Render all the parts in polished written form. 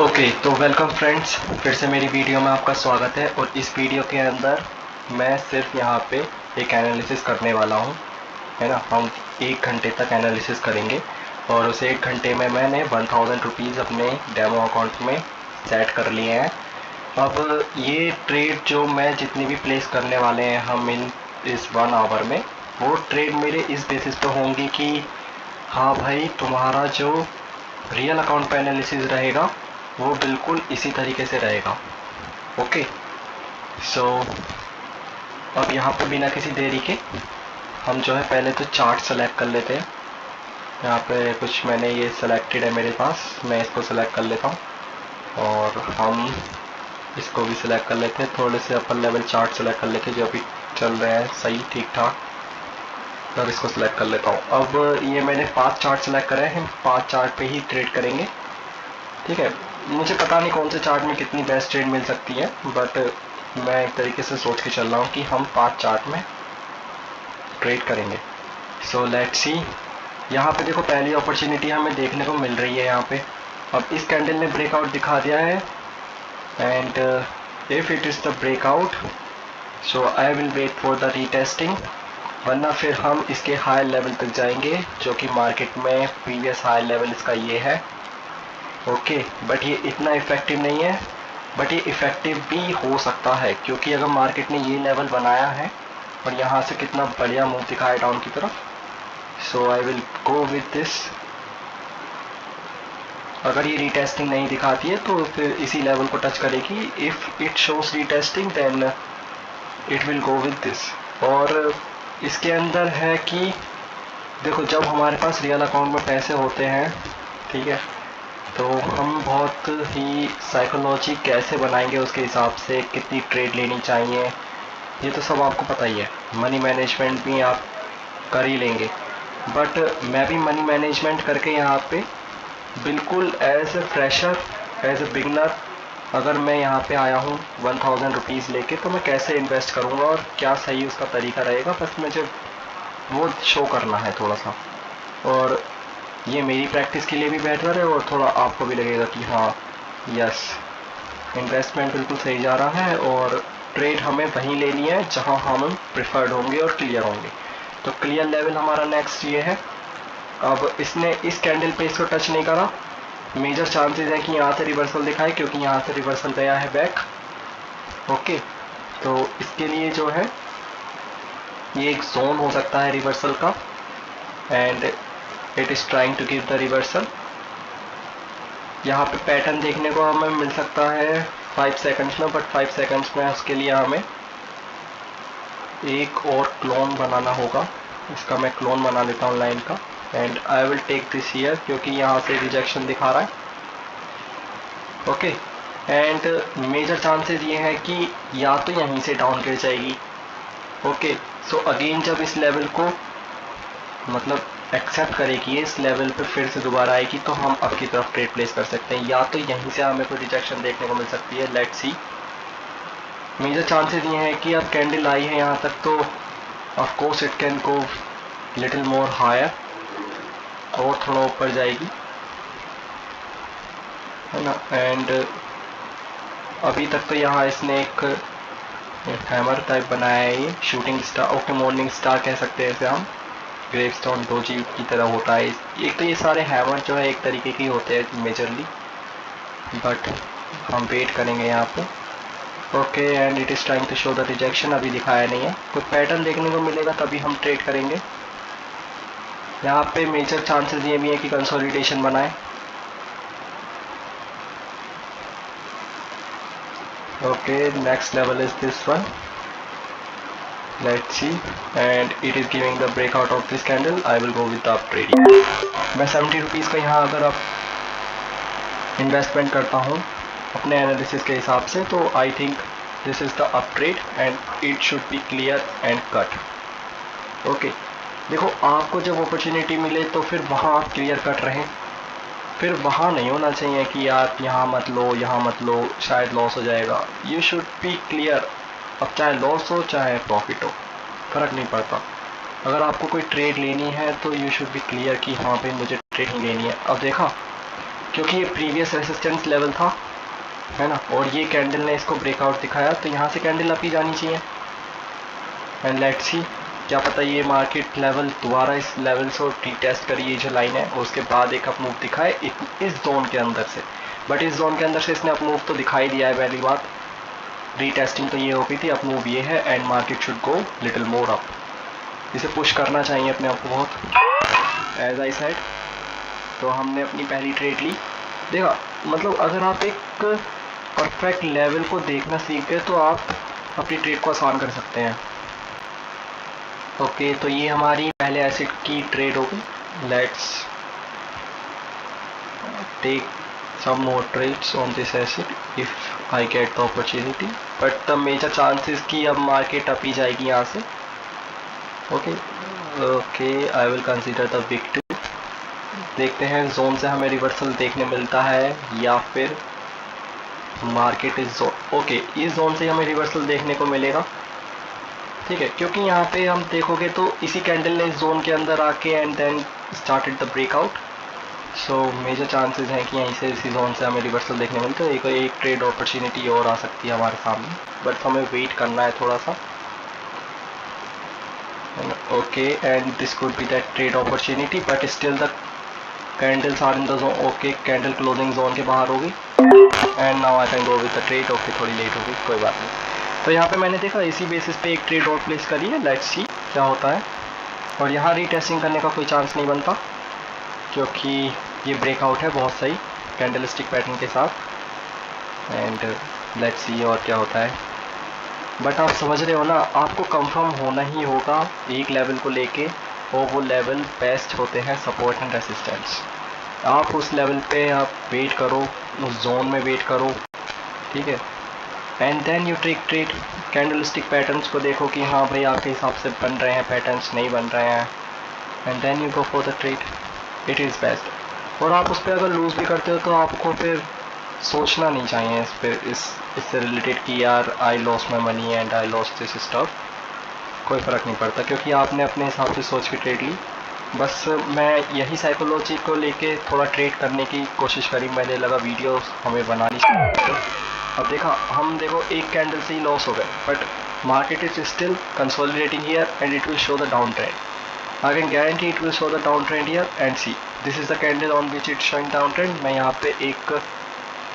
Okay तो welcome friends, फिर से मेरी वीडियो में आपका स्वागत है। और इस वीडियो के अंदर मैं सिर्फ यहाँ पे एक एनालिसिस करने वाला हूँ, है ना। हम 1 घंटे तक एनालिसिस करेंगे और उस 1 घंटे में मैंने 1000 रुपीज़ अपने डेमो अकाउंट में सेट कर लिए हैं। अब ये ट्रेड जो मैं जितनी भी प्लेस करने वाले हैं हम इस 1 आवर में, वो ट्रेड मेरे इस बेसिस पे होंगी कि हाँ भाई, तुम्हारा जो रियल अकाउंट पे एनालिसिस रहेगा वो बिल्कुल इसी तरीके से रहेगा। ओके सो अब यहाँ पे बिना किसी देरी के हम जो है पहले तो चार्ट सेलेक्ट कर लेते हैं। यहाँ पे कुछ मैंने ये सेलेक्टेड है मेरे पास, मैं इसको सेलेक्ट कर लेता हूँ और हम इसको भी सिलेक्ट कर लेते हैं। थोड़े से अपर लेवल चार्ट सेलेक्ट कर लेते हैं जो अभी चल रहे हैं सही ठीक ठाक, और इसको सिलेक्ट कर लेता हूँ। अब ये मैंने 5 चार्ट सेलेक्ट करे हैं, हम 5 चार्ट पे ही ट्रेड करेंगे, ठीक है। मुझे पता नहीं कौन से चार्ट में कितनी बेस्ट ट्रेड मिल सकती है, बट मैं एक तरीके से सोच के चल रहा हूँ कि हम 5 चार्ट में ट्रेड करेंगे। सो लेट्स सी। यहाँ पे देखो पहली अपॉर्चुनिटी हमें देखने को मिल रही है यहाँ पे। अब इस कैंडल ने ब्रेकआउट दिखा दिया है and if it is the breakout so I will wait for the retesting, वरना फिर हम इसके हाई लेवल तक जाएंगे जो कि मार्केट में प्रीवियस हाई लेवल इसका ये है। ओके बट ये इतना इफ़ेक्टिव नहीं है, बट ये इफ़ेक्टिव भी हो सकता है क्योंकि अगर मार्केट ने ये लेवल बनाया है और यहाँ से कितना बढ़िया मूव दिखाया डाउन की तरफ। So I will go with this. अगर ये रीटेस्टिंग नहीं दिखाती है तो फिर इसी लेवल को टच करेगी। If it shows retesting then it will go with this. और इसके अंदर है कि देखो, जब हमारे पास रियल अकाउंट में पैसे होते हैं, ठीक है, तो हम बहुत ही साइकोलॉजी कैसे बनाएंगे उसके हिसाब से कितनी ट्रेड लेनी चाहिए ये तो सब आपको पता ही है। मनी मैनेजमेंट भी आप कर ही लेंगे, बट मैं भी मनी मैनेजमेंट करके यहाँ पे बिल्कुल as a fresher, as a beginner, अगर मैं यहाँ पे आया हूँ 1000 रुपीज़ लेके, तो मैं कैसे इन्वेस्ट करूँगा और क्या सही उसका तरीका रहेगा, बस मुझे वो शो करना है थोड़ा सा। और ये मेरी प्रैक्टिस के लिए भी बेहतर है और थोड़ा आपको भी लगेगा कि हाँ यस, इन्वेस्टमेंट बिल्कुल सही जा रहा है और ट्रेड हमें वहीं लेनी है जहाँ हम प्रिफर्ड होंगे और क्लियर होंगे। तो क्लियर लेवल हमारा नेक्स्ट ये है। अब इसने इस कैंडल पे इसको टच नहीं करा, मेजर चांसेस है कि यहाँ से रिवर्सल दिखाए क्योंकि यहाँ से रिवर्सल गया है बैक। ओके तो इसके लिए जो है ये एक जोन हो सकता है रिवर्सल का and it is trying to give the reversal. यहाँ पे पैटर्न देखने को हमें मिल सकता है 5 सेकंड्स में, बट 5 सेकंड्स में उसके लिए हमें एक और क्लोन बनाना होगा। इसका मैं क्लोन बना लेता हूँ लाइन का and I will take this year क्योंकि यहाँ से रिजेक्शन दिखा रहा है। ओके एंड मेजर चांसेस ये है कि या तो यहीं से डाउन गिर जाएगी। ओके सो अगेन जब इस लेवल को मतलब एक्सेप्ट करेगी इस लेवल पे फिर से दोबारा आएगी तो हम अब की तरफ ट्रेड प्लेस कर सकते हैं, या तो यहीं से हमें कोई रिजेक्शन देखने को मिल सकती है। Let's see. मेजर चांसेस ये हैं कि अब कैंडल आई है यहाँ तक तो of course it can go little more higher और थोड़ा ऊपर जाएगी, है ना। एंड अभी तक तो यहाँ इसने एक हैमर टाइप बनाया है, ये shooting star, okay morning star कह सकते हैं इसे हम, ग्रेवस्टोन डोजी की तरह होता है। एक तो ये सारे हैमर जो है एक तरीके के होते हैं मेजरली, बट हम वेट करेंगे यहाँ पे। Okay and it is trying to show the rejection, अभी दिखाया नहीं है। कोई पैटर्न देखने को मिलेगा तभी हम ट्रेड करेंगे। यहाँ पे मेजर चांसेस ये भी है कि कंसोलिडेशन बनाए। Okay next level is this one, let's see and it is giving the breakout of this candle. I will go with the up trading. मैं 70 रुपीज़ का यहाँ अगर आप इन्वेस्टमेंट करता हूँ अपने एनालिसिस के हिसाब से, तो I think this is the up trade and it should be clear and cut. Okay देखो, आपको जब अपॉर्चुनिटी मिले तो फिर वहाँ आप क्लियर कट रहें, फिर वहाँ नहीं होना चाहिए कि यार यहाँ मत लो यहाँ मत लो शायद लॉस हो जाएगा। You should be clear. अब चाहे लॉस हो चाहे प्रॉफिट हो, फ़र्क नहीं पड़ता। अगर आपको कोई ट्रेड लेनी है तो यू शुड बी क्लियर कि हाँ भाई मुझे ट्रेड नहीं लेनी है। अब देखा क्योंकि ये प्रीवियस रेसिस्टेंस लेवल था, है ना, और ये कैंडल ने इसको ब्रेकआउट दिखाया, तो यहाँ से कैंडल अप ही जानी चाहिए। एंड लेट्स सी, क्या पता ये मार्केट लेवल दोबारा इस लेवल से रीटेस्ट करी, ये जो लाइन है, और उसके बाद एक अप मूव दिखाए इस जोन के अंदर से। बट इस जोन के अंदर से इसने अप मूव तो दिखाई दिया है, पहली बात रीटेस्टिंग तो ये हो गई थी, अप मूव ये है, and market should go little more up. इसे पुश करना चाहिए अपने आप को बहुत, एज आई सेड। तो हमने अपनी पहली ट्रेड ली। देखा, मतलब अगर आप एक परफेक्ट लेवल को देखना सीख गए तो आप अपनी ट्रेड को आसान कर सकते हैं। ओके, तो ये हमारी पहले एसिड की ट्रेड हो गई। Let's take some more trades on this asset if I get the opportunity, but the major chances कि अब मार्केट अप ही जाएगी यहाँ से। Okay, I will consider the big 2। देखते हैं जोन से हमें रिवर्सल देखने मिलता है या फिर मार्केट इस जोन। ओके, इस जोन से हमें रिवर्सल देखने को मिलेगा, ठीक है, क्योंकि यहाँ पे हम देखोगे तो इसी कैंडल ने इस जोन के अंदर आके and then started the breakout. So major chances हैं कि यहीं से इसी जोन से हमें रिवर्सल देखने मिलता है। एक ट्रेड अपॉर्चुनिटी और आ सकती है हमारे सामने, बट हमें वेट करना है थोड़ा सा। Okay, and this could be that trade opportunity, but still the candles are in the zone. Okay, candle closing zone के बाहर होगी and now I can go with the trade. Okay, थोड़ी late होगी, कोई बात नहीं। तो यहाँ पे मैंने देखा इसी बेसिस पे एक ट्रेड और प्लेस करी है। लेट्स सी क्या होता है। और यहाँ रीटेस्टिंग करने का कोई चांस नहीं बनता, क्योंकि ये ब्रेकआउट है बहुत सही कैंडलस्टिक पैटर्न के साथ। एंड लेट्स सी और क्या होता है। बट आप समझ रहे हो ना, आपको कंफर्म होना ही होगा एक लेवल को लेके, और वो लेवल बेस्ट होते हैं सपोर्ट एंड रेसिस्टेंस। आप उस लेवल पे आप वेट करो, उस जोन में वेट करो, ठीक है, and then you take trade. Candlestick patterns को देखो कि हाँ भाई आपके हिसाब से बन रहे हैं पैटर्न्स, नहीं बन रहे हैं, and then you go for the trade. It is best. और आप उस पर अगर लूज़ भी करते हो तो आपको फिर सोचना नहीं चाहिए इस पर, इससे रिलेटेड कि यार I loss my money and I loss this stuff. कोई फ़र्क नहीं पड़ता, क्योंकि आपने अपने हिसाब से सोच के ट्रेड ली। बस मैं यही साइकोलॉजी को लेके थोड़ा ट्रेड करने की कोशिश करी, मैंने लगा वीडियो हमें बनानी चाहिए। अब देखा, हम देखो एक कैंडल से ही लॉस हो गए, but market is still consolidating here and it will show the down trend. I can guarantee it will show the downtrend here and see this is the candle on which it's showing downtrend। मैं यहाँ पे एक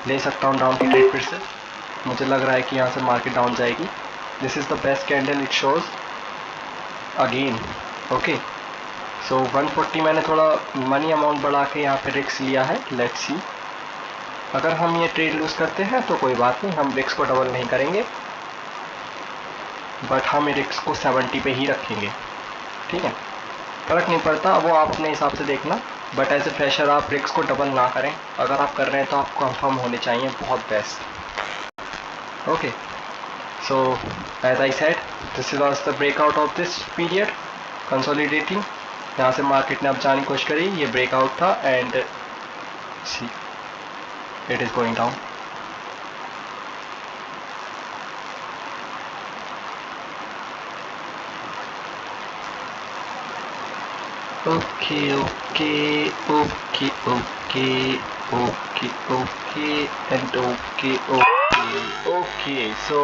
ले सकता हूँ down की trade फिर से, मुझे लग रहा है कि यहाँ से मार्केट डाउन जाएगी। This is the best candle it shows again. Okay, so 140 मैंने थोड़ा मनी अमाउंट बढ़ा के यहाँ पे रिस्क लिया है। लेट्स सी, अगर हम ये ट्रेड लूज़ करते हैं तो कोई बात नहीं, हम रिस्क को डबल नहीं करेंगे, बट हम रिस्क को 70 पे ही रखेंगे, ठीक है, फ़र्क नहीं पड़ता, वो आप अपने हिसाब से देखना। बट एज ए फ्रेशर आप रिस्क को डबल ना करें, अगर आप कर रहे हैं तो आप कंफर्म होने चाहिए, बहुत best. Okay, so as I said this was the breakout of this period consolidating. यहाँ से मार्केट ने अब जाने की कोशिश करी, ये ब्रेकआउट था and see it is going down. Okay okay okay okay okay okay and okay okay okay. So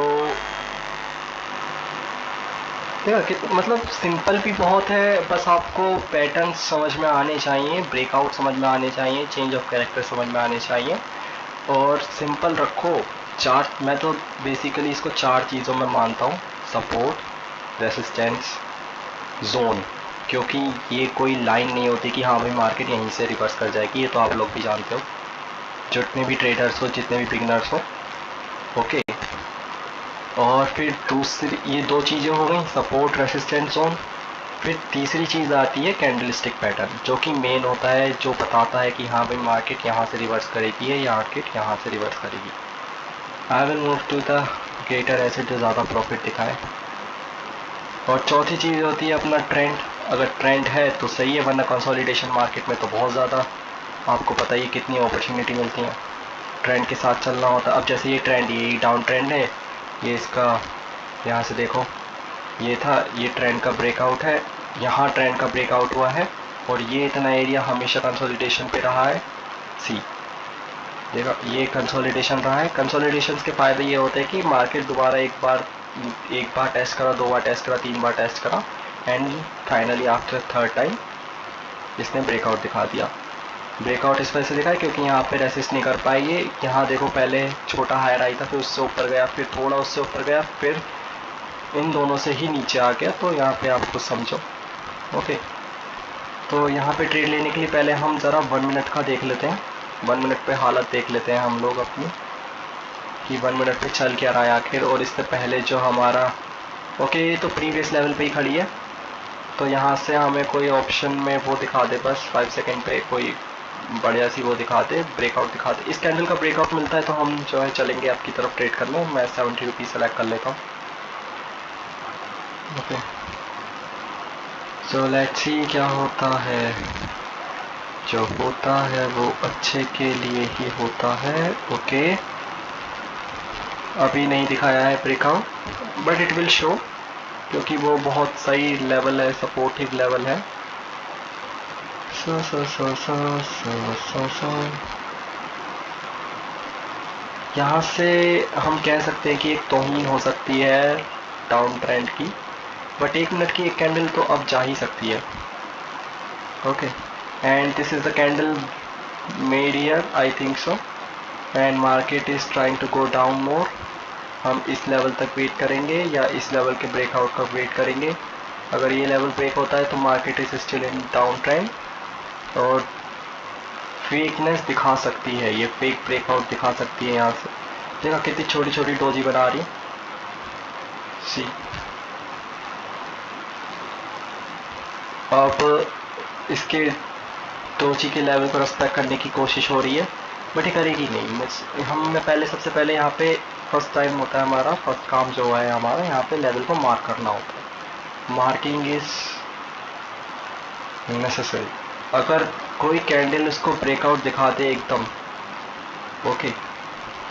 मतलब सिंपल भी बहुत है, बस आपको पैटर्न समझ में आने चाहिए, ब्रेकआउट समझ में आने चाहिए, चेंज ऑफ कैरेक्टर समझ में आने चाहिए, और सिंपल रखो। चार, मैं तो बेसिकली इसको चार चीज़ों में मानता हूँ, सपोर्ट, रेसिस्टेंस, जोन। क्योंकि ये कोई लाइन नहीं होती कि हाँ भाई मार्केट यहीं से रिवर्स कर जाएगी, ये तो आप लोग भी जानते हो, जितने भी ट्रेडर्स हो, जितने भी बिगनर्स हो। ओके, और फिर दूसरी, ये दो चीज़ें हो गई, सपोर्ट, रेसिस्टेंस, जोन। फिर तीसरी चीज़ आती है कैंडलस्टिक पैटर्न, जो कि मेन होता है, जो बताता है कि हाँ भाई मार्केट यहाँ से रिवर्स करेगी या मार्केट यहाँ से रिवर्स करेगी। I will move to the greater acid जो ज़्यादा प्रॉफिट दिखाए। और चौथी चीज़ होती है अपना ट्रेंड, अगर ट्रेंड है तो सही है, वरना कंसोलिडेशन मार्केट में तो बहुत ज़्यादा आपको पता ही कितनी अपॉर्चुनिटी मिलती है, ट्रेंड के साथ चलना होता है। अब जैसे ये ट्रेंड, ये डाउन ट्रेंड है, ये इसका यहाँ से देखो, ये था, ये ट्रेंड का ब्रेकआउट है, यहाँ ट्रेंड का ब्रेकआउट हुआ है, और ये इतना एरिया हमेशा कंसोलिडेशन पे रहा है। सी, देखो ये कंसोलिडेशन रहा है। कंसोलिडेशन के फ़ायदे ये होते हैं कि मार्केट दोबारा एक बार टेस्ट करा, 2 बार टेस्ट करा, 3 बार टेस्ट करा and finally after third time इसने ब्रेकआउट दिखा दिया। ब्रेकआउट इस वजह से दिखा है क्योंकि यहाँ पे रेसिस्ट नहीं कर पाई ये। यहाँ देखो पहले छोटा हायर आई था, फिर उससे ऊपर गया, फिर थोड़ा उससे ऊपर गया, फिर इन दोनों से ही नीचे आ गया। तो यहाँ पे आप कुछ समझो। ओके, तो यहाँ पे ट्रेड लेने के लिए पहले हम ज़रा 1 मिनट का देख लेते हैं। 1 मिनट पे हालत देख लेते हैं हम लोग अपनी कि 1 मिनट पे चल क्या रहा है आखिर। और इससे पहले जो हमारा ओके, ये तो प्रीवियस लेवल पे ही खड़ी है, तो यहाँ से हमें कोई ऑप्शन में वो दिखा दे, बस 5 सेकेंड पे कोई बढ़िया सी वो दिखा दे, ब्रेकआउट दिखा दे। इस कैंडल का ब्रेकआउट मिलता है तो हम जो है चलेंगे आपकी तरफ ट्रेड करने। मैं 70 रुपीज़ सेलेक्ट कर लेता हूँ। ओके, सो लेट्स सी क्या होता है। जो होता है वो अच्छे के लिए ही होता है। ओके, अभी नहीं दिखाया है breakout but it will show, क्योंकि वो बहुत सही लेवल है, सपोर्टिव लेवल है। यहाँ से हम कह सकते हैं कि एक तौहीन हो सकती है डाउन ट्रेंड की, बट 1 मिनट की एक कैंडल तो अब जा ही सकती है। Okay, and this is the candle made here, I think so, and market is trying to go down more. हम इस लेवल तक वेट करेंगे या इस लेवल के ब्रेकआउट का वेट करेंगे। अगर ये लेवल ब्रेक होता है तो market is still in down trend और फेकनेस दिखा सकती है, ये फेक ब्रेकआउट दिखा सकती है। यहाँ से देखा कितनी छोटी छोटी डोजी बना रही है, सी। अब इसके डोजी के लेवल को रेस्पेक्ट करने की कोशिश हो रही है, बट ये करेगी नहीं। मैं पहले सबसे पहले यहाँ पे फर्स्ट टाइम होता है हमारा, फर्स्ट काम जो है हमारा यहाँ पे लेवल को मार्क करना होता है। Marking is necessary. अगर कोई कैंडल उसको ब्रेकआउट दिखा दे एकदम, ओके,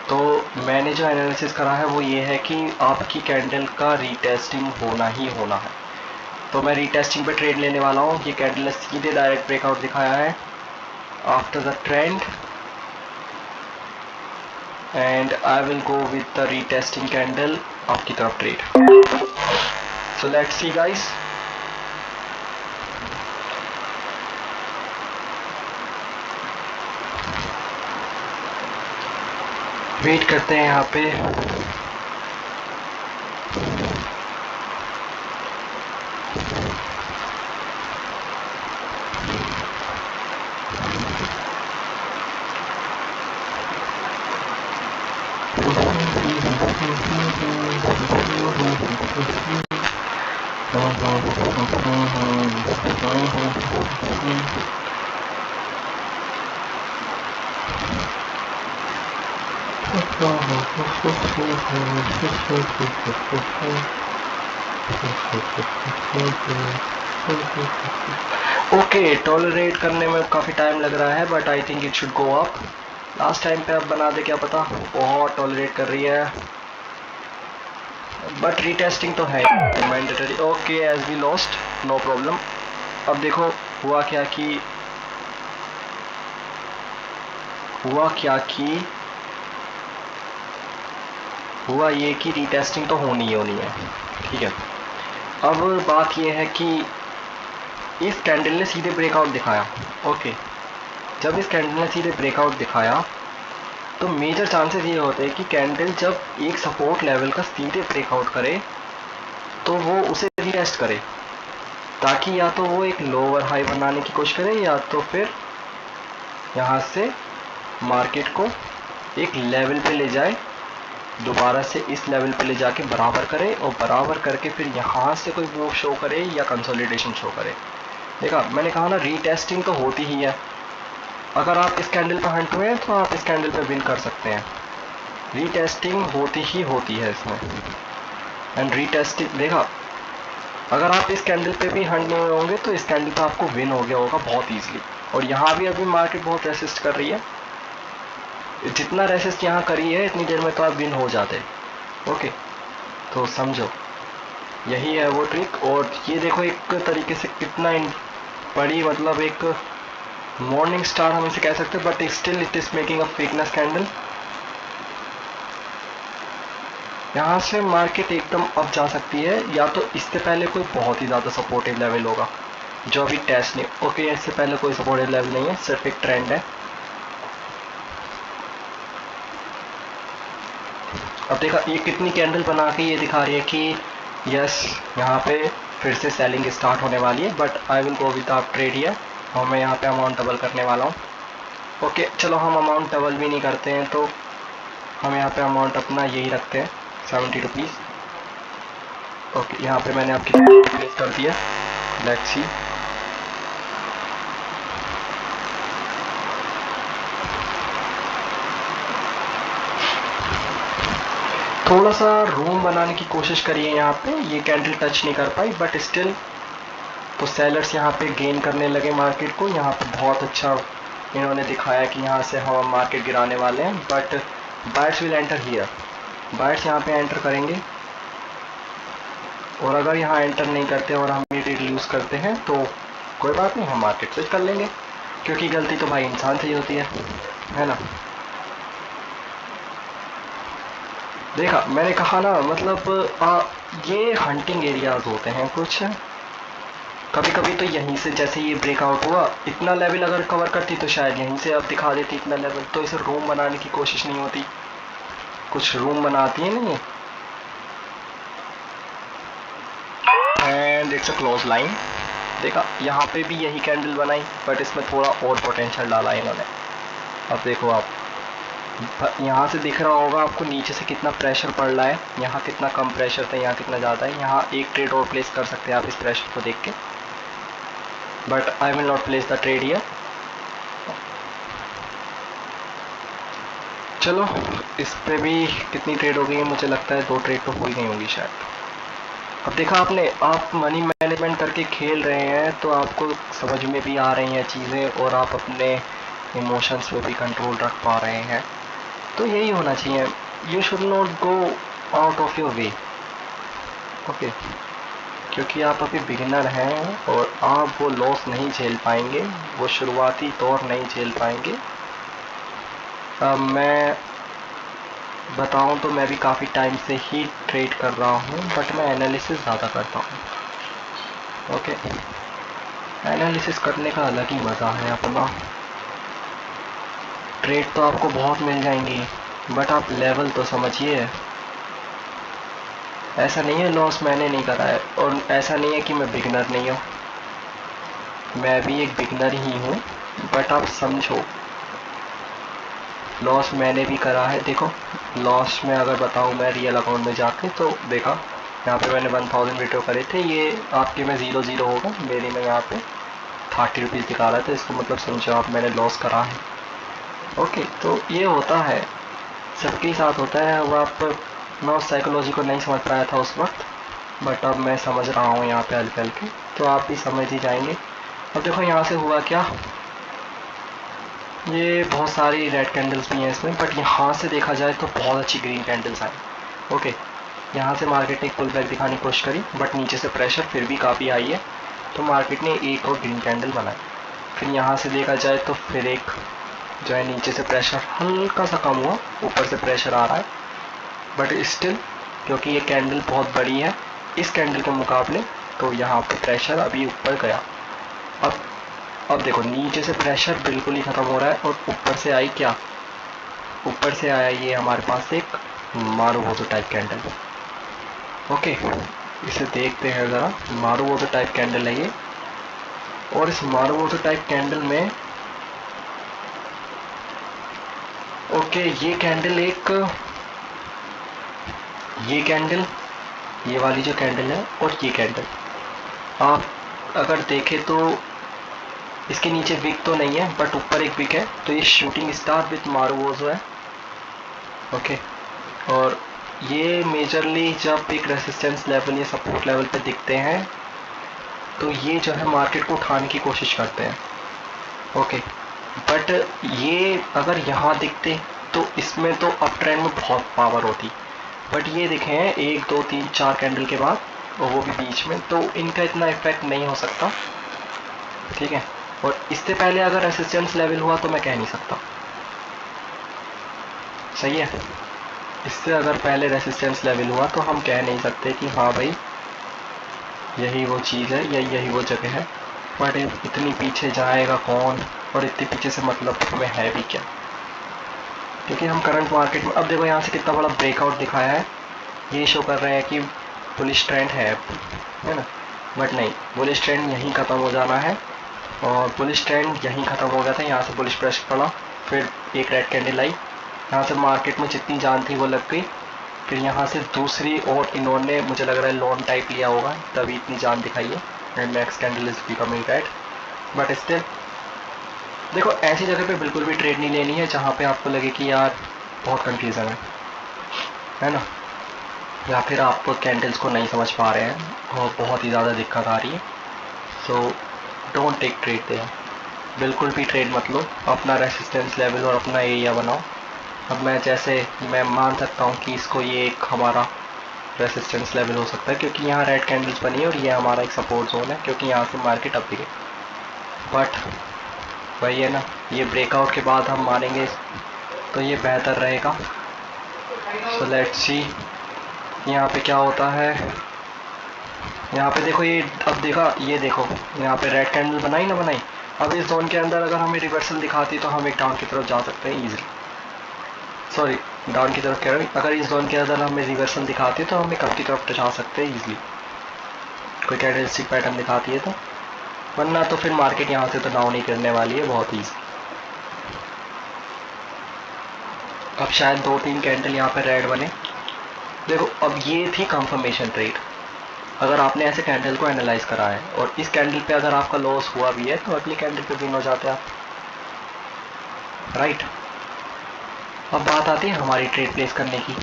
तो मैंने जो एनालिसिस करा है वो ये है कि आपकी कैंडल का रीटेस्टिंग होना ही होना है। तो मैं रीटेस्टिंग पे ट्रेड लेने वाला हूँ। ये कैंडल ने सीधे डायरेक्ट ब्रेकआउट दिखाया है after the trend and I will go with the retesting candle आपकी तरफ trade. So let's see guys. Wait करते हैं यहाँ पे। ओके, टॉलरेट करने में काफ़ी टाइम लग रहा है but I think it should go up. Last time पे अब बना दे, क्या पता। बहुत टॉलरेट कर रही है बट रीटेस्टिंग तो है mandatory. Okay, as we lost, no problem. अब देखो हुआ क्या कि हुआ ये कि रीटेस्टिंग तो होनी ही होनी है, ठीक है। अब बात ये है कि इस कैंडल ने सीधे ब्रेकआउट दिखाया। ओके, जब इस कैंडल ने सीधे ब्रेकआउट दिखाया तो मेजर चांसेस ये होते हैं कि कैंडल जब एक सपोर्ट लेवल का सीधे ब्रेकआउट करे तो वो उसे रीटेस्ट करे, ताकि या तो वो एक लोअर हाई बनाने की कोशिश करे या तो फिर यहाँ से मार्केट को एक लेवल पे ले जाए, दोबारा से इस लेवल पे ले जाके बराबर करे और बराबर करके फिर यहाँ से कोई मूव शो करे या कंसोलिडेशन शो करे। देखा, मैंने कहा ना रीटेस्टिंग तो होती ही है। अगर आप इस कैंडल पे हंट हुए हैं तो आप इस कैंडल पे विन कर सकते हैं। रीटेस्टिंग होती ही होती है इसमें। एंड रीटेस्टिंग देखा, अगर आप इस कैंडल पे भी हंट नहीं होंगे तो इस कैंडल पे आपको विन हो गया होगा बहुत ईजिली। और यहाँ भी अभी मार्केट बहुत रेसिस्ट कर रही है, जितना रेसिस्ट यहाँ करी है इतनी देर में तो आप विन हो जाते। ओके, तो समझो यही है वो ट्रिक। और ये देखो एक तरीके से कितना बड़ी, मतलब एक मॉर्निंग स्टार हम इसे कह सकते हैं, but still it is making a weakness candle. यहाँ से मार्केट एकदम अप जा सकती है, या तो इससे पहले कोई बहुत ही ज़्यादा सपोर्टिव लेवल होगा जो अभी टेस्ट नहीं। ओके, इससे पहले कोई सपोर्टिव लेवल नहीं है, सिर्फ एक ट्रेंड है। अब देखा ये कितनी कैंडल बना के ये दिखा रही है कि यस यहाँ पे फिर से सेलिंग स्टार्ट होने वाली है, but I will go with the trade here और मैं यहाँ पे अमाउंट डबल करने वाला हूँ। ओके चलो, हम अमाउंट डबल भी नहीं करते हैं, तो हम यहाँ पे अमाउंट अपना यही रखते हैं 70 रुपीज़। ओके, यहाँ पे मैंने आपकी प्लेस कर दिया। Let's see. थोड़ा सा रूम बनाने की कोशिश करिए यहाँ पे, ये कैंडल टच नहीं कर पाई, बट स्टिल तो सेलर्स यहाँ पे गेन करने लगे मार्केट को। यहाँ पे बहुत अच्छा इन्होंने दिखाया कि यहाँ से हम मार्केट गिराने वाले हैं, but buyers will enter here. Buyers यहाँ पे एंटर करेंगे, और अगर यहाँ एंटर नहीं करते और हम ये यूज़ करते हैं तो कोई बात नहीं, हम मार्केट स्विच कर लेंगे, क्योंकि गलती तो भाई इंसान से ही होती है ना। देखा मैंने कहा ना, मतलब ये हंटिंग एरियाज होते हैं कुछ। कभी कभी तो यहीं से, जैसे ये ब्रेकआउट हुआ, इतना लेवल अगर कवर करती तो शायद यहीं से अब दिखा देती इतना लेवल। तो इसे रूम बनाने की कोशिश नहीं होती, कुछ रूम बनाती है नहीं। And it's a close line. देखा यहाँ पे भी यही कैंडल बनाई, बट इसमें थोड़ा और पोटेंशियल डाला इन्होंने। अब देखो आप, यहाँ से दिख रहा होगा आपको नीचे से कितना प्रेशर पड़ रहा है। यहाँ कितना कम प्रेशर था, यहाँ कितना ज़्यादा है। यहाँ एक ट्रेड और प्लेस कर सकते हैं आप इस प्रेशर को देख के, but I will not place the trade here. चलो, इस पे भी कितनी ट्रेड हो गई है, मुझे लगता है 2 ट्रेड तो हो ही नहीं होगी शायद। अब देखा आपने, आप मनी मैनेजमेंट करके खेल रहे हैं तो आपको समझ में भी आ रही हैं चीज़ें, और आप अपने इमोशंस पे भी कंट्रोल रख पा रहे हैं। तो यही होना चाहिए, you should not go out of your way. Okay, क्योंकि आप अभी बिगिनर हैं और आप वो लॉस नहीं झेल पाएंगे, वो शुरुआती दौर नहीं झेल पाएंगे। मैं बताऊं तो मैं भी काफ़ी टाइम से ही ट्रेड कर रहा हूं, बट मैं एनालिसिस ज़्यादा करता हूं। ओके, एनालिसिस करने का अलग ही मज़ा है अपना। ट्रेड तो आपको बहुत मिल जाएंगी, बट आप लेवल तो समझिए। ऐसा नहीं है लॉस मैंने नहीं करा है, और ऐसा नहीं है कि मैं बिगनर नहीं हूँ, मैं भी एक बिगनर ही हूँ, बट आप समझो लॉस मैंने भी करा है। देखो लॉस में अगर बताऊँ मैं रियल अकाउंट में जाके, तो देखा यहाँ पे मैंने 1000 विड्रॉ करे थे, ये आपके में 0 होगा, मेरे में यहाँ पे 30 रुपीज़ दिखा रहा था। इसको मतलब समझो आप मैंने लॉस करा है। ओके, तो ये होता है, सबके साथ होता है। अब आप मैं उस साइकोलॉजी को नहीं समझ पाया था उस वक्त, बट अब मैं समझ रहा हूँ यहाँ पे हल्के हल्के, तो आप भी समझ ही जाएंगे। अब देखो यहाँ से हुआ क्या, ये बहुत सारी रेड कैंडल्स भी हैं इसमें, बट यहाँ से देखा जाए तो बहुत अच्छी ग्रीन कैंडल्स आई। ओके, यहाँ से मार्केट ने एक पुल बैक दिखाने की कोशिश करी, बट नीचे से प्रेशर फिर भी काफ़ी आई है, तो मार्केट ने एक और ग्रीन कैंडल बनाई। फिर यहाँ से देखा जाए तो फिर एक जो है नीचे से प्रेशर हल्का सा कम हुआ, ऊपर से प्रेशर आ रहा है, बट स्टिल क्योंकि ये कैंडल बहुत बड़ी है इस कैंडल के मुकाबले, तो यहाँ पर प्रेशर अभी ऊपर गया। अब देखो नीचे से प्रेशर बिल्कुल ही ख़त्म हो रहा है, और ऊपर से आई क्या, ऊपर से आया ये हमारे पास एक मारुमोतो टाइप कैंडल। ओके, इसे देखते हैं ज़रा। मारुमोतो टाइप कैंडल है ये, और इस मारुमोतो टाइप कैंडल में ओके ये कैंडल ये वाली जो कैंडल है और ये कैंडल आप अगर देखें तो इसके नीचे विक तो नहीं है, बट ऊपर एक विक है, तो ये शूटिंग स्टार विथ मारुमोतो है। ओके, और ये मेजरली जब एक रेसिस्टेंस लेवल या सपोर्ट लेवल पे दिखते हैं तो ये जो है मार्केट को उठाने की कोशिश करते हैं। ओके, बट ये अगर यहाँ दिखते तो इसमें तो अप ट्रेंड में बहुत पावर होती, बट ये देखें 1 2 3 4 कैंडल के बाद, और वो भी बीच में, तो इनका इतना इफेक्ट नहीं हो सकता। ठीक है, और इससे पहले अगर रेसिस्टेंस लेवल हुआ तो मैं कह नहीं सकता, सही है। इससे अगर पहले रेसिस्टेंस लेवल हुआ तो हम कह नहीं सकते कि हाँ भाई यही वो चीज़ है या यही वो जगह है। बट इतनी पीछे जाएगा कौन, और इतनी पीछे से मतलब हमें है भी क्या, क्योंकि हम करंट मार्केट में अब देखो यहाँ से कितना बड़ा ब्रेकआउट दिखाया है। ये शो कर रहे हैं कि बुलिश ट्रेंड है ना, बट नहीं, बुलिश ट्रेंड यहीं ख़त्म हो जाना है। और बुलिश ट्रेंड यहीं ख़त्म हो गया था, यहाँ से बुलिश प्रेशर पड़ा, फिर एक रेड कैंडल आई, यहाँ से मार्केट में जितनी जान थी वो लग गई। फिर यहाँ से दूसरी और इन्होंने मुझे लग रहा है लोन टाइप लिया होगा, तभी इतनी जान दिखाई है। And next candle is becoming red, but still देखो ऐसी जगह पे बिल्कुल भी ट्रेड नहीं लेनी है जहाँ पे आपको लगे कि यार बहुत कन्फ्यूज़न है ना, या फिर आप कैंडल्स को नहीं समझ पा रहे हैं और बहुत ही ज़्यादा दिक्कत आ रही है। So don't take trade there, बिल्कुल भी ट्रेड मत लो, अपना रेसिस्टेंस लेवल और अपना एरिया बनाओ। अब मैं मान सकता हूँ कि इसको ये एक हमारा रेसिस्टेंस लेवल हो सकता है, क्योंकि यहाँ रेड कैंडल्स बनी है और ये हमारा एक सपोर्ट जोन है, क्योंकि यहाँ से मार्केट अप भी गई। बट वही है ना, ये ब्रेकआउट के बाद हम मानेंगे तो ये बेहतर रहेगा। सो लेट्स सी यहाँ पे क्या होता है। यहाँ पे देखो ये, अब देखा ये देखो यहाँ पे रेड कैंडल बनाई ना बनाई। अब इस जोन के अंदर अगर हमें रिवर्सल दिखाती तो हम एक डाउन की तरफ जा सकते हैं ईजिली, सॉरी डाउन की तरफ कह रहा हूँ। अगर इस जोन के अंदर हमें रिवर्सल दिखाती है तो हम एक अप की तरफ जा सकते हैं ईजिली, कोई कैंडलस्टिक पैटर्न दिखाती है तो, वरना तो फिर मार्केट यहाँ से तो डाउन ही करने वाली है बहुत ईजी। अब शायद 2-3 कैंडल यहाँ पे रेड बने। देखो अब ये थी कंफर्मेशन ट्रेड, अगर आपने ऐसे कैंडल को एनालाइज करा है और इस कैंडल पे अगर आपका लॉस हुआ भी है तो अगली कैंडल पे विन हो जाते आप, राइट। अब बात आती है हमारी ट्रेड प्लेस करने की,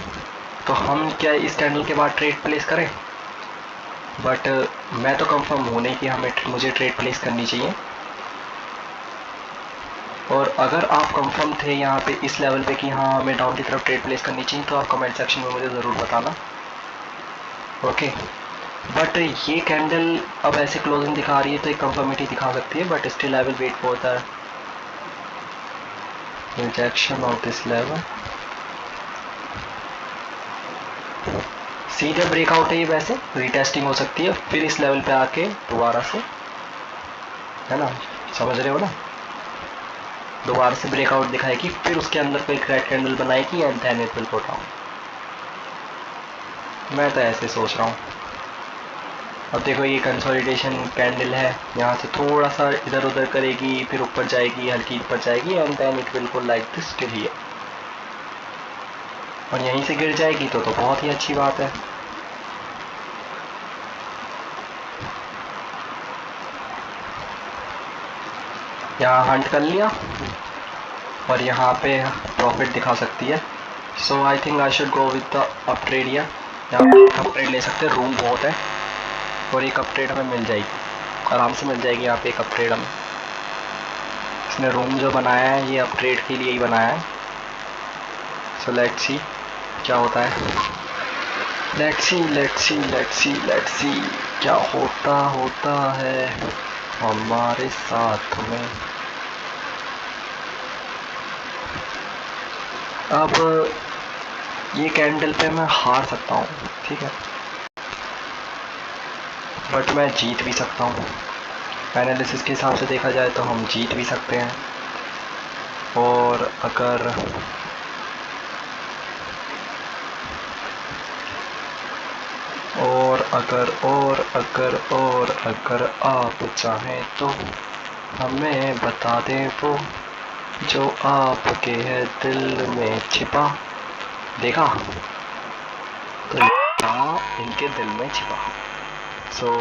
तो हम क्या इस कैंडल के बाद ट्रेड प्लेस करें। बट मैं तो कंफर्म हूँ नहीं कि मुझे ट्रेड प्लेस करनी चाहिए। और अगर आप कंफर्म थे यहाँ पे इस लेवल पे कि हाँ हमें डाउन की तरफ ट्रेड प्लेस करनी चाहिए, तो आप कमेंट सेक्शन में मुझे ज़रूर बताना, ओके। बट ये कैंडल अब ऐसे क्लोजिंग दिखा रही है तो एक कंफर्मिटी दिखा सकती है, but still I will wait for the rejection of this level. सीधा ब्रेकआउट है ये, वैसे रीटेस्टिंग हो सकती है फिर इस लेवल पे आके दोबारा से, है ना, समझ रहे हो ना, दोबारा से ब्रेकआउट दिखाएगी, फिर उसके अंदर कोई रेड कैंडल बनाएगी and then it will go down. मैं तो ऐसे सोच रहा हूँ। अब देखो ये कंसोलिडेशन कैंडल है, यहाँ से थोड़ा सा इधर उधर करेगी, फिर ऊपर जाएगी, हल्की ऊपर जाएगी and then it will go like this till here, और यहीं से गिर जाएगी तो बहुत ही अच्छी बात है। यहाँ हंट कर लिया और यहाँ पे प्रॉफिट दिखा सकती है। So I think I should go with the up trade. यहाँ अप ट्रेड ले सकते हैं, रूम बहुत है और एक अप ट्रेड हमें मिल जाएगी, आराम से मिल जाएगी यहाँ पे एक अप ट्रेड हमें। इसने रूम जो बनाया है ये अप ट्रेड के लिए ही बनाया है। सो लेट्स सी क्या होता है, लेट्स सी क्या होता है हमारे साथ में। अब ये कैंडल पे मैं हार सकता हूँ, ठीक है, बट मैं जीत भी सकता हूँ। एनालिसिस के हिसाब से देखा जाए तो हम जीत भी सकते हैं। और अगर आप चाहें तो हमें बता दें वो जो आपके है दिल में छिपा। देखा तो इनके दिल में छिपा। So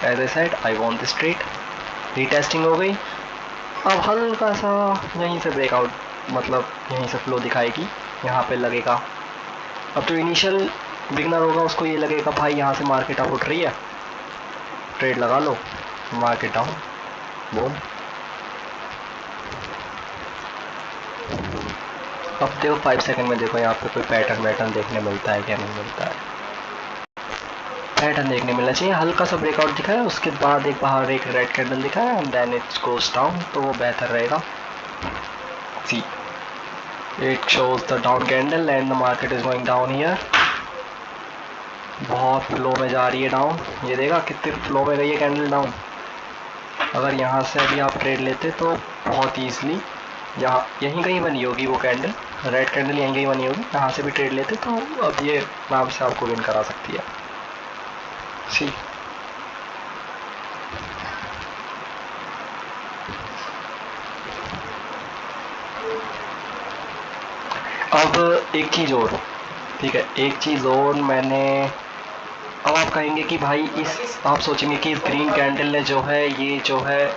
as I said I want this trade. Retesting हो गई, अब हल्का सा यहीं से ब्रेकआउट, मतलब यहीं से फ्लो दिखाएगी, यहाँ पे लगेगा। अब तो इनिशियल बिगनर होगा उसको ये लगेगा भाई यहाँ से मार्केट अप उठ रही है, ट्रेड लगा लो, मार्केट डाउन, बोल। अब देखो 5 सेकंड में देखो यहाँ पे कोई पैटर्न देखने मिलता है क्या नहीं मिलता है। पैटर्न देखने मिलना चाहिए। हल्का सा ब्रेकआउट दिखाया, उसके बाद एक बाहर एक रेड कैंडल दिखाया and then it goes down, तो वो बेहतर रहेगा। See it shows the down candle and the market is going down here. बहुत फ्लो में जा रही है डाउन, ये देखा कितने फ्लो में गई है कैंडल डाउन। अगर यहाँ से अभी आप ट्रेड लेते तो बहुत ईजिली यहाँ यहीं कहीं बनी होगी वो कैंडल, रेड कैंडल यहीं कहीं बनी होगी, यहाँ से भी ट्रेड लेते तो अब ये आराम से आपको विन करा सकती है। सी अब एक चीज़ और, ठीक है, एक चीज़ और मैंने, अब आप कहेंगे कि भाई इस, आप सोचेंगे कि इस ग्रीन कैंडल ने जो है ये जो है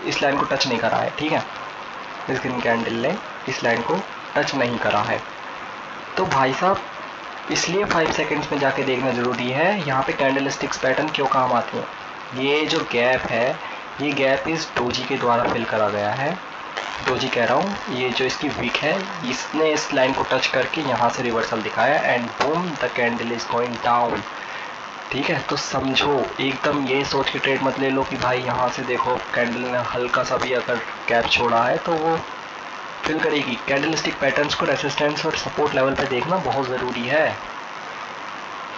इस लाइन को टच नहीं करा है, ठीक है, इस ग्रीन कैंडल ने इस लाइन को टच नहीं करा है। तो भाई साहब इसलिए 5 सेकंड्स में जाके देखना ज़रूरी है यहाँ पे कैंडल स्टिक्स पैटर्न क्यों काम आती हैं। ये जो गैप है, ये गैप इस डोजी के द्वारा फिल करा गया है। डोजी कह रहा हूँ, ये जो इसकी विक है, इसने इस लाइन को टच करके यहाँ से रिवर्सल दिखाया and boom the candle is going down. ठीक है, तो समझो, एकदम ये सोच के ट्रेड मत ले लो कि भाई यहाँ से देखो कैंडल ने हल्का सा भी अगर गैप छोड़ा है तो वो फिल करेगी। कैंडल स्टिक पैटर्न्स को रेसिस्टेंस और सपोर्ट लेवल पे देखना बहुत ज़रूरी है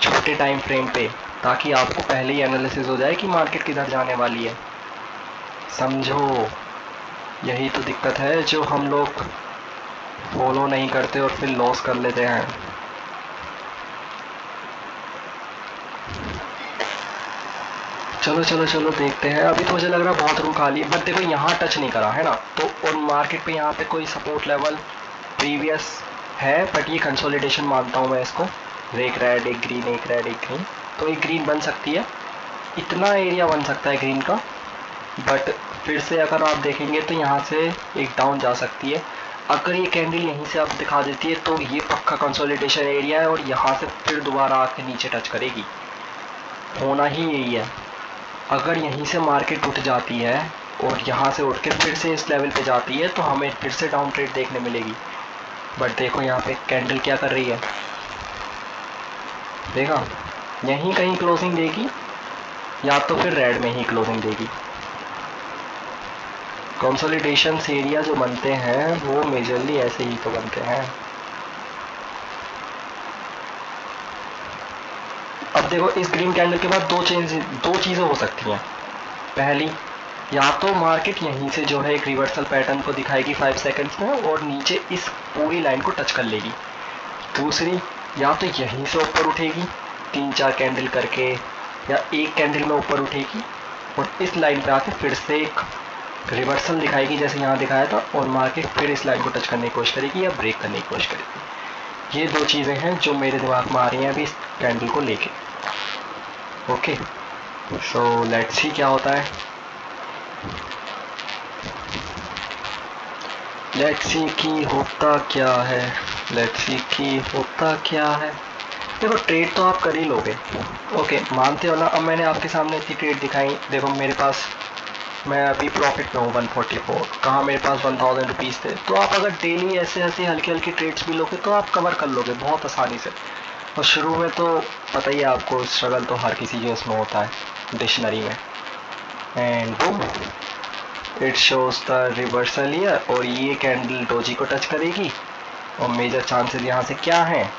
छोटे टाइम फ्रेम पे, ताकि आपको पहले ही एनालिसिस हो जाए कि मार्केट किधर जाने वाली है। समझो, यही तो दिक्कत है जो हम लोग फॉलो नहीं करते और फिर लॉस कर लेते हैं। चलो चलो चलो देखते हैं। अभी तो मुझे लग रहा है बहुत रूम खाली है, बट देखो यहाँ टच नहीं करा है ना, तो और मार्केट पे यहाँ पे कोई सपोर्ट लेवल प्रीवियस है, बट ये कंसोलिडेशन मानता हूँ मैं इसको। एक रेड एक ग्रीन, एक रेड एक ग्रीन, तो एक ग्रीन बन सकती है, इतना एरिया बन सकता है ग्रीन का। बट फिर से अगर आप देखेंगे तो यहाँ से एक डाउन जा सकती है। अगर ये कैंडल यहीं से आप दिखा देती है तो ये पक्का कंसोलिडेशन एरिया है और यहाँ से फिर दोबारा आके नीचे टच करेगी, होना ही यही है। अगर यहीं से मार्केट उठ जाती है और यहाँ से उठ के फिर से इस लेवल पे जाती है तो हमें फिर से डाउन ट्रेड देखने मिलेगी। बट देखो यहाँ पे कैंडल क्या कर रही है, देखा, यहीं कहीं क्लोजिंग देगी या तो फिर रेड में ही क्लोजिंग देगी। कंसोलिडेशन एरिया जो बनते हैं वो मेजरली ऐसे ही तो बनते हैं। अब देखो इस ग्रीन कैंडल के बाद दो चीज़ें हो सकती हैं। पहली, या तो मार्केट यहीं से जो है एक रिवर्सल पैटर्न को दिखाएगी 5 सेकंड्स में और नीचे इस पूरी लाइन को टच कर लेगी। दूसरी, या तो यहीं से ऊपर उठेगी 3-4 कैंडल करके, या एक कैंडल में ऊपर उठेगी और इस लाइन पे आके फिर से एक रिवर्सल दिखाएगी जैसे यहाँ दिखाया था, और मार्केट फिर इस लाइन को टच करने की कोशिश करेगी या ब्रेक करने की कोशिश करेगी। ये दो चीज़ें हैं जो मेरे दिमाग में आ रही हैं अभी इस कैंडल को लेके। ओके, सो लेट्स सी क्या होता है। लेट्स सी की होता क्या है, लेट्स सी की होता क्या है। देखो ट्रेड तो आप कर ही लोगे, ओके, मानते हो ना। अब मैंने आपके सामने इतनी ट्रेड दिखाई, देखो मेरे पास, मैं अभी प्रॉफिट में हूँ 144, कहाँ मेरे पास 1000 रुपीज़ थे। तो आप अगर डेली ऐसे ऐसे हल्की हल्की ट्रेड्स भी लोगे तो आप कवर कर लोगे बहुत आसानी से। और शुरू में तो पता ही है आपको, स्ट्रगल तो हर किसी चीज़ में होता है डिक्शनरी में। And boom, it shows the reversal year, और ये कैंडल डोजी को टच करेगी। और मेजर चांसेस यहाँ से क्या हैं,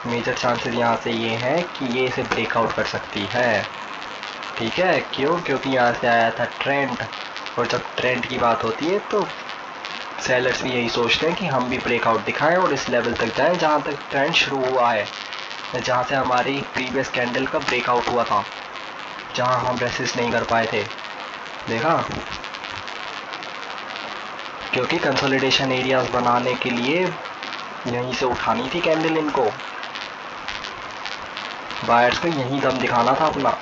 मेजर चांसेस यहाँ से ये हैं कि ये इसे ब्रेकआउट कर सकती है। ठीक है, क्यों? क्योंकि यहाँ से आया था ट्रेंड, और जब ट्रेंड की बात होती है तो सेलर्स भी यही सोचते हैं कि हम भी ब्रेकआउट दिखाएं और इस लेवल तक जाएं जहाँ तक ट्रेंड शुरू हुआ है, जहाँ से हमारी प्रीवियस कैंडल का ब्रेकआउट हुआ था, जहाँ हम रेसिस्ट नहीं कर पाए थे। देखा, क्योंकि कंसोलिडेशन एरियाज बनाने के लिए यहीं से उठानी थी कैंडल, इनको बायर्स को यहीं दम दिखाना था अपना।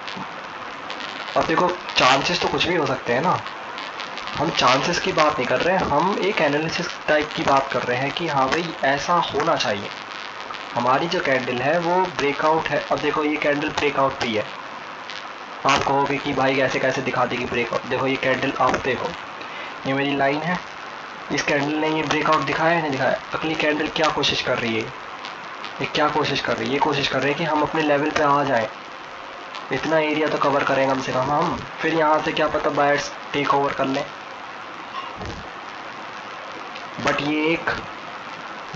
अब देखो चांसेस तो कुछ भी हो सकते हैं ना, हम चांसेस की बात नहीं कर रहे हैं, हम एक एनालिसिस टाइप की बात कर रहे हैं कि हाँ भाई ऐसा होना चाहिए। हमारी जो कैंडल है वो ब्रेकआउट है। अब देखो ये कैंडल ब्रेकआउट भी है, आप कहोगे कि भाई ऐसे कैसे दिखा देगी ब्रेकआउट। देखो ये कैंडल, आप देखो ये मेरी लाइन है, इस कैंडल ने ये ब्रेकआउट दिखाया है नहीं दिखाया। अगली कैंडल क्या कोशिश कर रही है, ये क्या कोशिश कर रही है, ये कोशिश कर रही है कि हम अपने लेवल पे आ जाएं। इतना एरिया तो कवर करें कम से कम हम, फिर यहाँ से क्या पता बायर्स टेक ओवर कर लें। बट ये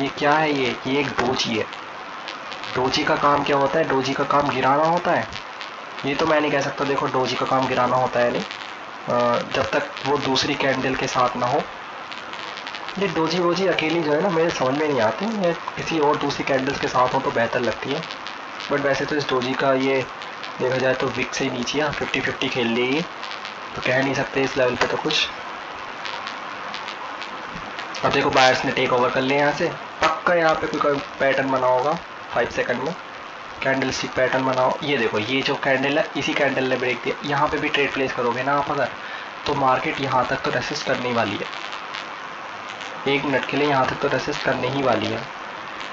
क्या है, ये एक डोजी है। डोजी का काम क्या होता है? डोजी का काम गिराना होता है। ये तो मैं नहीं कह सकता देखो डोजी का काम गिराना होता है नहीं, जब तक वो दूसरी कैंडल के साथ ना हो। ये डोजी वोजी अकेली जो है ना मेरे समझ में नहीं आती, ये किसी और दूसरी कैंडल्स के साथ हो तो बेहतर लगती है। बट वैसे तो इस डोजी का ये देखा जाए तो विक से ही नीचे 50-50 खेल ली है, तो कह नहीं सकते इस लेवल पे तो कुछ। अब देखो बायर्स ने टेक ओवर कर लिया यहाँ से, पक्का यहाँ पे कोई पैटर्न बना होगा 5 सेकंड में, कैंडल स्टिक पैटर्न बनाओ। ये देखो ये जो कैंडल है इसी कैंडल ने ब्रेक दिया। यहाँ पे भी ट्रेड प्लेस करोगे ना आप अगर, तो मार्केट यहाँ तक तो रेसिस्ट करने वाली है, 1 मिनट के लिए यहाँ तक तो रेसिस्ट करने ही वाली है।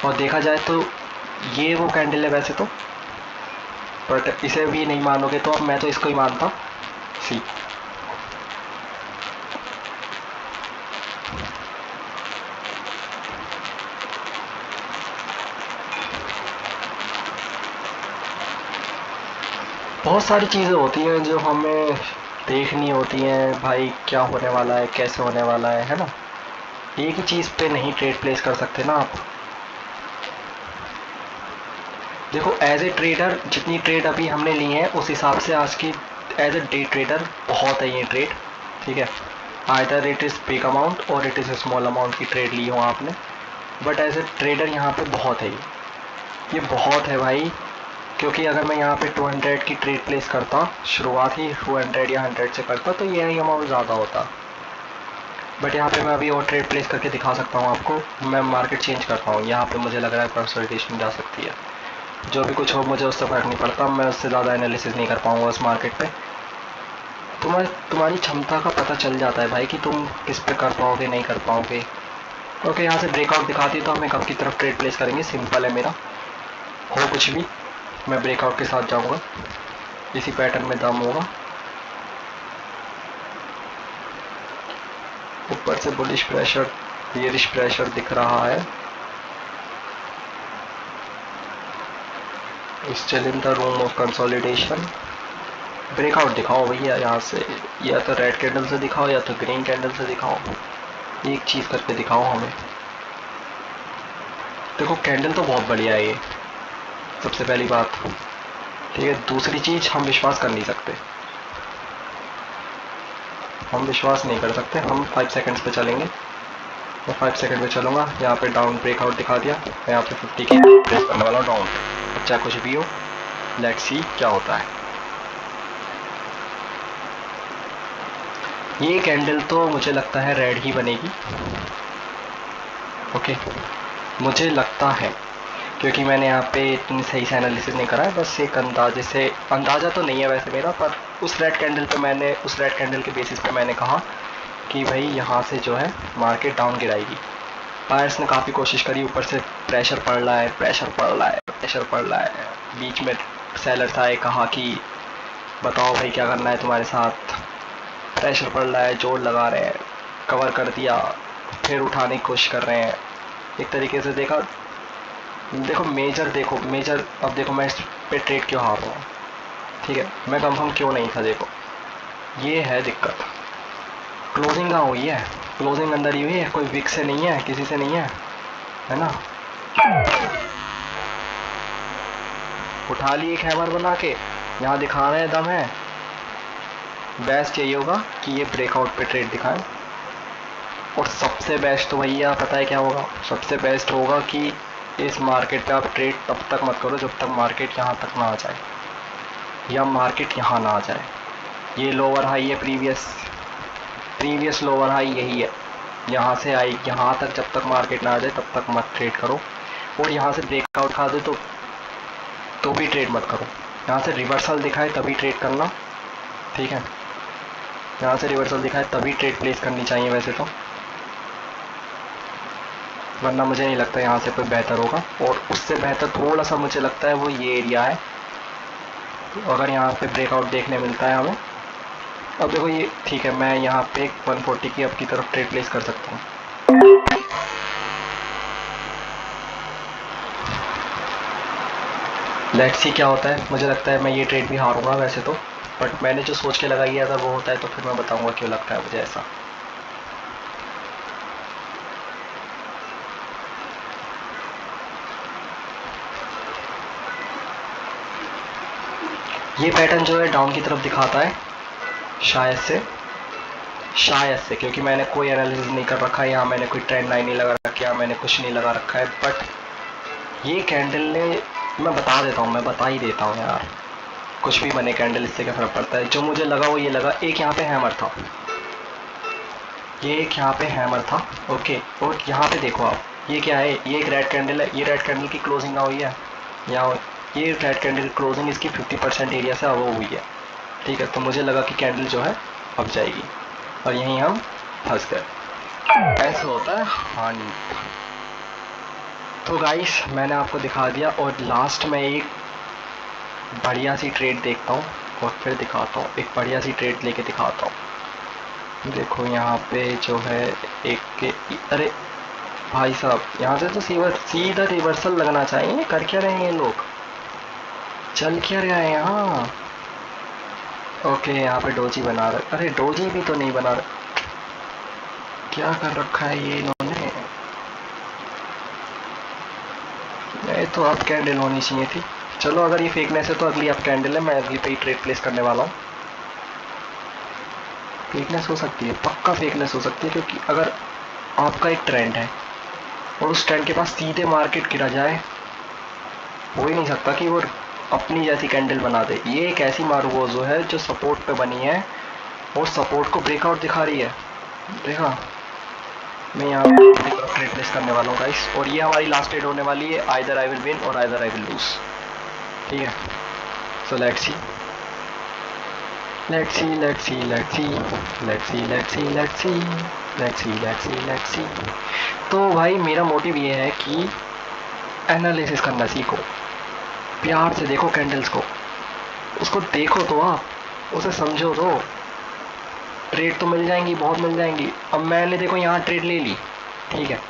और देखा जाए तो ये वो कैंडल है वैसे तो, बट इसे भी नहीं मानोगे तो अब मैं तो इसको ही मानता। सी बहुत सारी चीज़ें होती हैं जो हमें देखनी होती हैं भाई, क्या होने वाला है, कैसे होने वाला है ना। एक ही चीज़ पे नहीं ट्रेड प्लेस कर सकते ना आप। देखो एज ए ट्रेडर जितनी ट्रेड अभी हमने ली है उस हिसाब से आज की एज ए डे ट्रेडर बहुत है ये ट्रेड, ठीक है। Either it is big amount और इट इज़ स्मॉल अमाउंट की ट्रेड ली हो आपने, बट एज ए ट्रेडर यहाँ पे बहुत है ये बहुत है भाई। क्योंकि अगर मैं यहाँ पे 200 की ट्रेड प्लेस करता, शुरुआत ही 200 या 100 से करता, तो ये अमाउंट ज़्यादा होता। बट यहाँ पे मैं अभी और ट्रेड प्लेस करके दिखा सकता हूँ आपको। मैं मार्केट चेंज करता हूँ, यहाँ पे मुझे लग रहा है कंसोलिडेशन जा सकती है। जो भी कुछ हो मुझे उससे फ़र्क नहीं पड़ता, मैं उससे ज़्यादा एनालिसिस नहीं कर पाऊँगा उस मार्केट पे। तुम्हारी क्षमता का पता चल जाता है भाई कि तुम किस पे कर पाओगे नहीं कर पाओगे। ओके यहाँ से ब्रेकआउट दिखाती है तो हमें कब की तरफ ट्रेड प्लेस करेंगे, सिंपल है मेरा। हो कुछ भी मैं ब्रेकआउट के साथ जाऊंगा, इसी पैटर्न में दम होगा। ऊपर से बुलिश प्रेशर बेयरिश प्रेशर दिख रहा है। Still in the room of consolidation. Breakout दिखाओ भैया यहाँ से, या तो रेड कैंडल से दिखाओ या तो ग्रीन कैंडल से दिखाओ, एक चीज़ करके दिखाओ हमें। देखो कैंडल तो बहुत बढ़िया है ये, सबसे पहली बात, ठीक है। दूसरी चीज़ हम विश्वास कर नहीं सकते, हम विश्वास नहीं कर सकते। हम 5 सेकंड्स पे चलेंगे, मैं 5 सेकंड पे चलूँगा। यहाँ पे डाउन ब्रेकआउट दिखा दिया, मैं यहाँ पे 50 की प्रेस करने वाला हूँ डाउन पे। चाहे कुछ भी हो, लेट्स सी क्या होता है। ये कैंडल तो मुझे लगता है रेड ही बनेगी, ओके मुझे लगता है, क्योंकि मैंने यहाँ पे इतनी सही से एनालिसिस नहीं करा है, बस एक अंदाजे से, अंदाज़ा तो नहीं है वैसे मेरा, पर उस रेड कैंडल पे मैंने, उस रेड कैंडल के बेसिस पे मैंने कहा कि भाई यहाँ से जो है मार्केट डाउन गिराएगी। बायर्स ने काफ़ी कोशिश करी, ऊपर से प्रेशर पड़ रहा है, प्रेशर पड़ रहा है, प्रेशर पड़ रहा है। बीच में सेलर्स आए, कहा कि बताओ भाई क्या करना है तुम्हारे साथ, प्रेशर पड़ रहा है, जोर लगा रहे हैं, कवर कर दिया, फिर उठाने की कोशिश कर रहे हैं। एक तरीके से देखो मेजर, अब देखो मैं इस पे ट्रेड क्यों हार रहा हूँ, ठीक है। मैं कंफर्म क्यों नहीं था, देखो ये है दिक्कत। क्लोजिंग कहाँ हुई है, क्लोजिंग अंदर ही हुई है, कोई विक से नहीं है, किसी से नहीं है ना। उठा लिए एक हैमर बना के, यहाँ दिखा रहे हैं दम है। बेस्ट यही होगा कि ये ब्रेकआउट पे ट्रेड दिखाएं, और सबसे बेस्ट तो भैया पता है क्या होगा, सबसे बेस्ट होगा कि इस मार्केट पे आप ट्रेड तब तक मत करो जब तक मार्केट यहाँ तक ना आ जाए, या मार्केट यहाँ ना आ जाए। ये लोअर हाई है, प्रीवियस लोअर हाई यही है, यहाँ से आई, यहाँ तक जब तक मार्केट ना आ जाए तब तक मत ट्रेड करो। और यहाँ से ब्रेकआउट खा दे तो भी ट्रेड मत करो। यहाँ से रिवर्सल दिखाए तभी ट्रेड करना, ठीक है। यहाँ से रिवर्सल दिखाए तभी ट्रेड प्लेस करनी चाहिए वैसे तो, वरना मुझे नहीं लगता यहाँ से कोई बेहतर होगा। और उससे बेहतर थोड़ा सा मुझे लगता है वो ये एरिया है, अगर यहाँ पे ब्रेकआउट देखने मिलता है हमें। अब देखो ये ठीक है, मैं यहाँ पे 140 की अब की तरफ ट्रेड प्लेस कर सकता हूँ। लेट्स सी क्या होता है। मुझे लगता है मैं ये ट्रेड भी हारूंगा वैसे तो, बट मैंने जो सोच के लगाई है अगर वो होता है तो फिर मैं बताऊंगा क्यों लगता है मुझे ऐसा। ये पैटर्न जो है डाउन की तरफ दिखाता है शायद से क्योंकि मैंने कोई एनालिसिस नहीं कर रखा है, यहाँ मैंने कोई ट्रेंड लाइन नहीं लगा रखा है, मैंने कुछ नहीं लगा रखा है, बट ये कैंडल ने, मैं बता ही देता हूँ यार, कुछ भी बने कैंडल इससे क्या फ़र्क पड़ता है। जो मुझे लगा वो ये लगा, एक यहाँ पे हैमर था, ये एक यहाँ पे हैमर था, ओके। और यहाँ पे देखो आप, ये क्या है, ये एक रेड कैंडल है, ये रेड कैंडल की क्लोजिंग ना हुई है यहाँ, ये रेड कैंडल की क्लोजिंग इसकी 50% एरिया से अब हुई है, ठीक है। तो मुझे लगा कि कैंडल जो है अब जाएगी और यहीं हम फंस गए। ऐसा होता है हाँ। तो गाइस मैंने आपको दिखा दिया और लास्ट में एक बढ़िया सी ट्रेड देखता हूँ और फिर दिखाता हूँ, एक बढ़िया सी ट्रेड लेके दिखाता हूँ। देखो यहाँ पे जो है एक, अरे भाई साहब यहाँ से तो सीधा रिवर्सल लगना चाहिए, कर क्या रहे हैं ये लोग, चल क्या रहा है यहाँ। ओके यहाँ पे डोजी बना रहे, अरे डोजी भी तो नहीं बना रहे, क्या कर रखा है ये इन्होंने। ये तो अब कैंडल होनी चाहिए थी। चलो अगर ये फेकनेस है तो अगली अब कैंडल है, मैं अगली पे ही ट्रेड प्लेस करने वाला हूँ। फेकनेस हो सकती है, पक्का फेकनेस हो सकती है, क्योंकि अगर आपका एक ट्रेंड है और उस ट्रेंड के पास सीधे मार्केट गिरा जाए, हो ही नहीं सकता कि वो अपनी जैसी कैंडल बना दे। ये एक ऐसी मारूगोजो है जो सपोर्ट पे बनी है और सपोर्ट को ब्रेकआउट दिखा रही है। देखा, मैं यहाँ ट्रेड प्लेस करने वाला हूँ गाइस, और ये हमारी लास्ट ट्रेड होने वाली है, आइदर आई विल विन और आइदर आई विल लूज, ठीक है। सो let's see let's see let's see let's see let's see let's see let's see let's see let's see let's see. तो भाई मेरा मोटिव ये है कि एनालिसिस करना सीखो, प्यार से देखो कैंडल्स को, उसको देखो तो आप, उसे समझो तो, ट्रेड तो मिल जाएंगी, बहुत मिल जाएंगी। अब मैंने देखो यहाँ ट्रेड ले ली, ठीक है,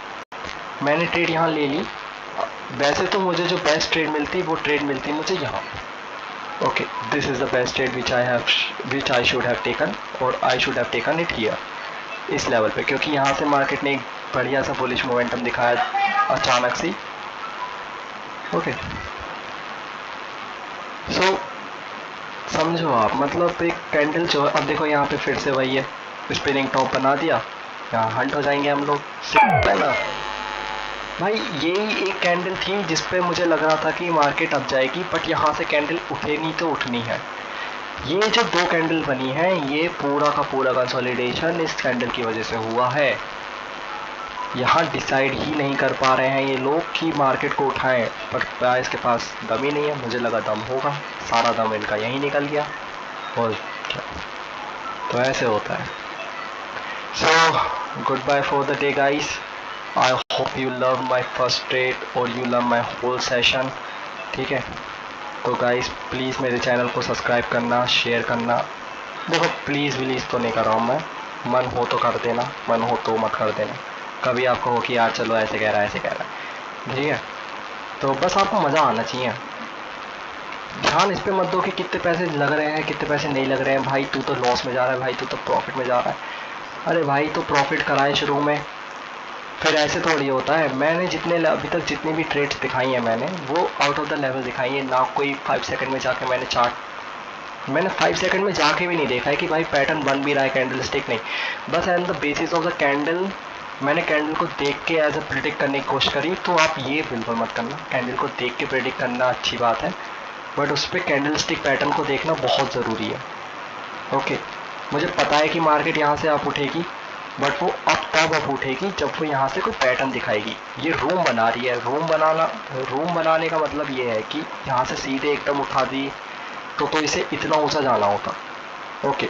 मैंने ट्रेड यहाँ ले ली। वैसे तो मुझे जो बेस्ट ट्रेड मिलती वो ट्रेड मिलती मुझे यहाँ, okay, this is the best trade which I should have taken, और I should have taken it here, इस लेवल पे, क्योंकि यहाँ से मार्केट ने एक बढ़िया सा बुलिश मोमेंटम दिखाया अचानक से, ओके। सो समझो आप, मतलब एक कैंडल जो है, अब देखो यहाँ पे फिर से वही है, स्पिनिंग टॉप बना दिया, यहाँ हंट हो जाएंगे हम लोग, है ना भाई। यही एक कैंडल थी जिसपे मुझे लग रहा था कि मार्केट अब जाएगी, बट यहाँ से कैंडल उठेगी तो उठनी है। ये जो दो कैंडल बनी है, ये पूरा का पूरा कंसोलिडेशन इस कैंडल की वजह से हुआ है। यहाँ डिसाइड ही नहीं कर पा रहे हैं ये लोग कि मार्केट को उठाएं, बट प्राइस के पास दम ही नहीं है। मुझे लगा दम होगा, सारा दम इनका यहीं निकल गया, और क्या, तो ऐसे होता है। So good bye for the day guys, I hope you love my first trade और you love my whole session, ठीक है। तो गाइस प्लीज़ मेरे चैनल को सब्सक्राइब करना, शेयर करना। देखो प्लीज़ विलीज़ तो नहीं कर रहा हूँ मैं, मन हो तो कर देना, मन हो तो मत कर देना। कभी आपको हो कि यार चलो ऐसे कह रहा है, ऐसे कह रहा है, ठीक है। तो बस आपको मज़ा आना चाहिए, ध्यान इस पर मत दो कि कितने पैसे लग रहे हैं कितने पैसे नहीं लग रहे हैं। भाई तू तो लॉस में जा रहा है, भाई तू तो प्रॉफिट में जा रहा है। अरे भाई तो प्रॉफिट कराए शुरू में, फिर ऐसे थोड़ी होता है। मैंने अभी तक जितनी भी ट्रेड्स दिखाई हैं मैंने वो आउट ऑफ द लेवल दिखाई है ना। कोई 5 सेकंड में जाके मैंने 5 सेकंड में जाके भी नहीं देखा है कि भाई पैटर्न बन भी रहा है, कैंडल स्टिक नहीं, बस and the basis of the candle मैंने कैंडल को देख के एज अ प्रिडिक्ट करने की कोशिश करी। तो आप ये बिल्कुल मत करना, कैंडल को देख के प्रिडिक्ट करना अच्छी बात है, बट उस पर कैंडल स्टिक पैटर्न को देखना बहुत ज़रूरी है, ओके। मुझे पता है कि मार्केट यहाँ से आप उठेगी, बट वो अब उठेगी जब वो यहाँ से कोई पैटर्न दिखाएगी। ये रूम बना रही है, रूम बनाने का मतलब ये है कि यहाँ से सीधे एकदम उठा दी तो इसे इतना ऊंचा जाना होता, ओके,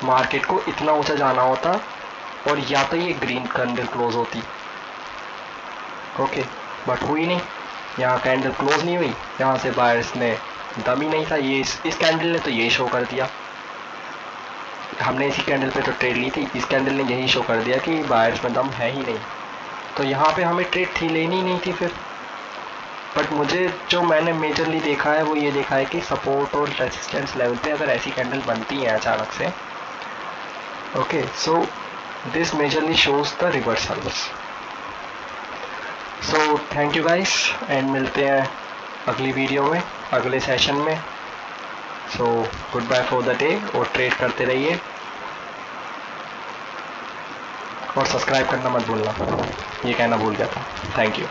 मार्केट को इतना ऊंचा जाना होता, और या तो ये ग्रीन कैंडल क्लोज होती, ओके, बट हुई नहीं। यहाँ कैंडल क्लोज नहीं हुई, यहाँ से बायर्स ने दम ही नहीं था। ये इस कैंडल ने तो यही शो कर दिया, हमने इसी कैंडल पे तो ट्रेड ली थी, इस कैंडल ने यही शो कर दिया कि बायर्स में दम है ही नहीं। तो यहाँ पे हमें ट्रेड थी लेनी ही नहीं थी फिर, बट मुझे जो मैंने मेजरली देखा है वो ये देखा है कि सपोर्ट और रेजिस्टेंस लेवल पे अगर ऐसी कैंडल बनती हैं अचानक से, okay, so this majorly shows the reversals. So thank you guys, and मिलते हैं अगली वीडियो में, अगले सेशन में। So good bye for the day, और ट्रेड करते रहिए और सब्सक्राइब करना मत भूलना, ये कहना भूल गया था। Thank you.